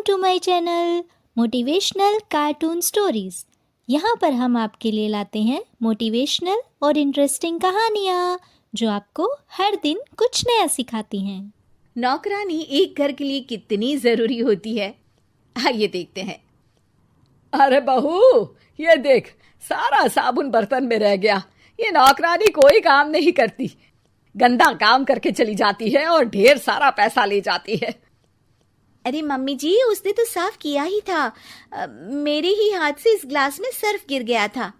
To my channel motivational cartoon stories. यहाँ पर हम आपके लिए लाते हैं मोटिवेशनल और इंटरेस्टिंग कहानियाँ जो आपको हर दिन कुछ नया सिखाती हैं। नौकरानी एक घर के लिए कितनी जरूरी होती है, आइए देखते हैं। अरे बहू, ये देख, सारा साबुन बर्तन में रह गया। ये नौकरानी कोई काम नहीं करती, गंदा काम करके चली जाती है और ढेर सारा पैसा ले जाती है। अरे मम्मी जी, उसने तो साफ किया ही था। मेरे ही हाथ से इस ग्लास में सर्फ गिर गया था।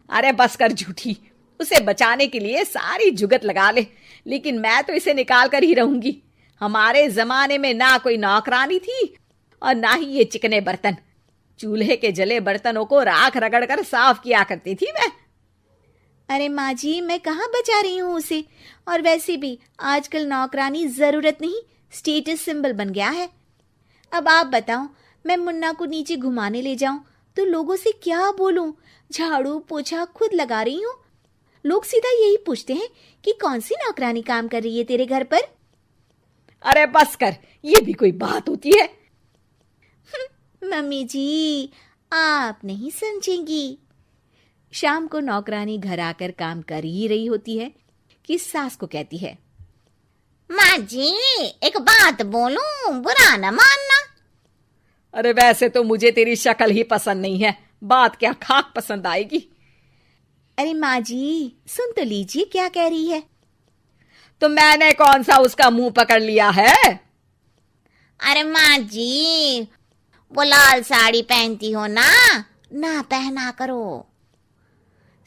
अरे बस कर झूठी, उसे बचाने के लिए सारी जुगत लगा ले, लेकिन मैं तो इसे निकाल कर ही रहूंगी। हमारे जमाने में ना कोई नौकरानी थी और ना ही ये चिकने बर्तन। चूल्हे के जले बर्तनों को राख रगड़ कर साफ किया करती थी मैं। अरे माँ जी, मैं कहाँ बचा रही हूँ उसे। और वैसे भी आजकल नौकरानी जरूरत नहीं, स्टेटस सिंबल बन गया है। अब आप बताओ, मैं मुन्ना को नीचे घुमाने ले जाऊं तो लोगों से क्या बोलूं? झाड़ू पोछा खुद लगा रही हूँ। लोग सीधा यही पूछते हैं कि कौन सी नौकरानी काम कर रही है तेरे घर पर। अरे बस कर, ये भी कोई बात होती है? मम्मी जी, आप नहीं समझेंगी। शाम को नौकरानी घर आकर काम कर ही रही होती है कि सास को कहती है, माँ जी, एक बात बोलूं, बुरा न मानना। अरे वैसे तो मुझे तेरी शक्ल ही पसंद नहीं है, बात क्या खाक पसंद आएगी। अरे माँ जी, सुन तो लीजिए क्या कह रही है। तो मैंने कौन सा उसका मुंह पकड़ लिया है? अरे माँ जी, वो लाल साड़ी पहनती हो ना, ना पहना करो।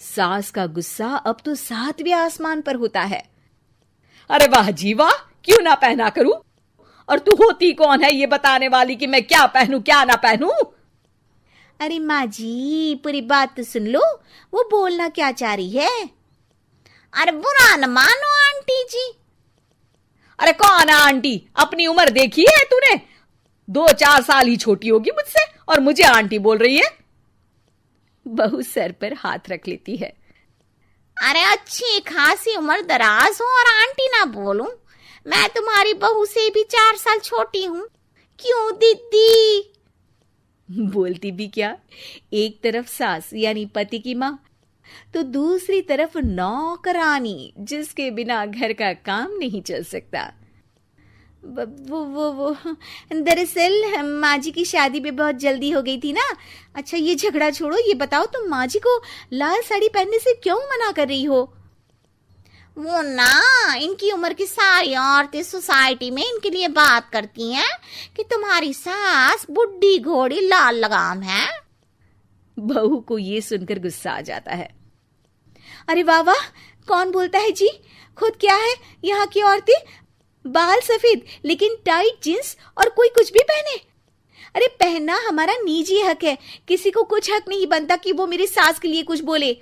सास का गुस्सा अब तो 7वें आसमान पर होता है। अरे वाह जी वाह, क्यों ना पहना करूं? और तू होती कौन है ये बताने वाली कि मैं क्या पहनूं क्या ना पहनूं? अरे माँ जी, पूरी बात तो सुन लो, वो बोलना क्या चाह रही है। अरे बुरा न मानो आंटी जी। अरे कौन है आंटी? अपनी उम्र देखी है तूने? 2-4 साल ही छोटी होगी मुझसे और मुझे आंटी बोल रही है। बहू सर पर हाथ रख लेती है। अरे अच्छी खासी उम्र दराज हो और आंटी ना बोलूं? मैं तुम्हारी बहू से भी 4 साल छोटी हूं। क्यों दीदी? बोलती भी क्या, एक तरफ सास यानी पति की माँ, तो दूसरी तरफ नौकरानी जिसके बिना घर का काम नहीं चल सकता। वो दरअसल माँ जी की शादी भी बहुत जल्दी हो गई थी ना। अच्छा ये झगड़ा छोड़ो, ये बताओ तुम माँ जी को लाल साड़ी पहनने से क्यों मना कर रही हो? वो ना, इनकी उम्र की सारी औरतें सोसाइटी में इनके लिए बात करती हैं कि तुम्हारी सास बुढ़ी घोड़ी लाल लगाम है। बहू को ये सुनकर गुस्सा आ जाता है। अरे वाह वाह, कौन बोलता है जी? खुद क्या है यहाँ की औरतें, बाल सफेद लेकिन टाइट जींस और कोई कुछ भी पहने। अरे पहनना हमारा निजी हक है, किसी को कुछ हक नहीं बनता कि वो मेरी सास के लिए कुछ बोले।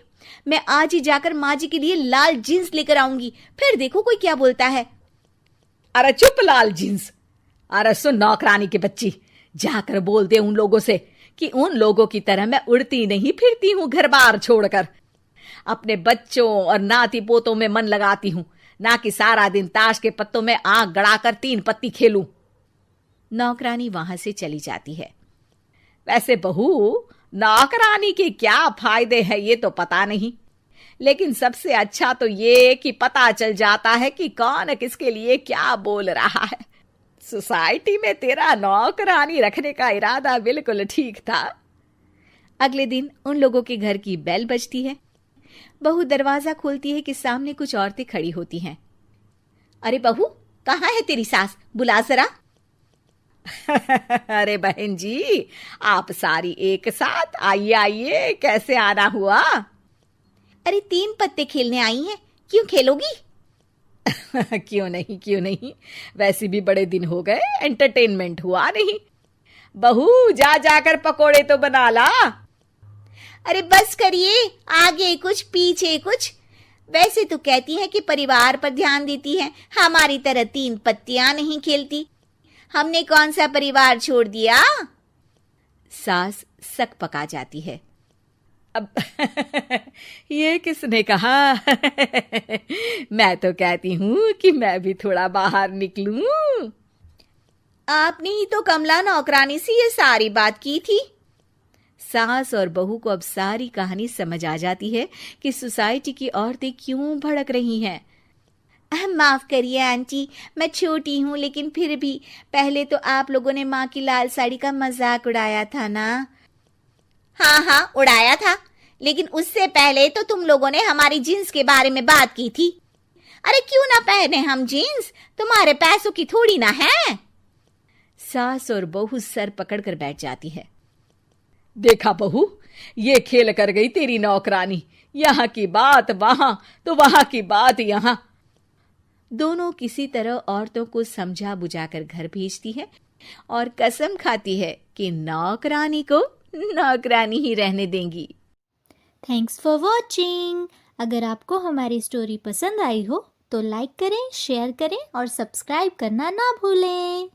मैं आज ही जाकर माँ जी के लिए लाल जींस लेकर आऊंगी, फिर देखो कोई क्या बोलता है। अरे चुप लाल जींस। अरे सुन नौकरानी की बच्ची, जाकर बोल दे उन लोगों से कि उन लोगों की तरह मैं उड़ती नहीं फिरती हूँ घर बार छोड़कर। अपने बच्चों और नाती पोतों में मन लगाती हूँ, ना कि सारा दिन ताश के पत्तों में आंख गड़ाकर 3 पत्ती खेलूं। नौकरानी वहां से चली जाती है। वैसे बहू, नौकरानी के क्या फायदे हैं ये तो पता नहीं, लेकिन सबसे अच्छा तो ये कि पता चल जाता है कि कौन किसके लिए क्या बोल रहा है। सोसाइटी में तेरा नौकरानी रखने का इरादा बिल्कुल ठीक था। अगले दिन उन लोगों के घर की बेल बजती है। बहू दरवाजा खोलती है कि सामने कुछ औरतें खड़ी होती हैं। अरे बहू, कहाँ है तेरी सास? बुला जरा। अरे बहन जी, आप सारी एक साथ आइए आइए, कैसे आना हुआ? अरे 3 पत्ते खेलने आई हैं, क्यों खेलोगी? क्यों नहीं क्यों नहीं, वैसे भी बड़े दिन हो गए, एंटरटेनमेंट हुआ नहीं। बहू जा जाकर पकोड़े तो बना ला। अरे बस करिए, आगे कुछ पीछे कुछ। वैसे तो कहती है कि परिवार पर ध्यान देती है, हमारी तरह 3 पत्तियां नहीं खेलती। हमने कौन सा परिवार छोड़ दिया? सास सक पका जाती है। अब ये किसने कहा? मैं तो कहती हूं कि मैं भी थोड़ा बाहर निकलूं। आपने ही तो कमला नौकरानी से ये सारी बात की थी। सास और बहू को अब सारी कहानी समझ आ जाती है कि सोसाइटी की औरतें क्यों भड़क रही हैं। माफ करिए आंटी, मैं छोटी हूँ, लेकिन फिर भी पहले तो आप लोगों ने माँ की लाल साड़ी का मजाक उड़ाया था ना। हाँ हाँ, उड़ाया था, लेकिन उससे पहले तो तुम लोगों ने हमारी जीन्स के बारे में बात की थी। अरे क्यों ना पहने हम जीन्स, तुम्हारे पैसों की थोड़ी ना है। सास और बहू सर पकड़कर बैठ जाती है। देखा बहू, ये खेल कर गई तेरी नौकरानी। यहाँ की बात वहां तो वहां की बात यहाँ। दोनों किसी तरह औरतों को समझा बुझाकर घर भेजती है और कसम खाती है कि नौकरानी को नौकरानी ही रहने देंगी। Thanks for watching. अगर आपको हमारी स्टोरी पसंद आई हो तो लाइक करें, शेयर करें और सब्सक्राइब करना ना भूलें।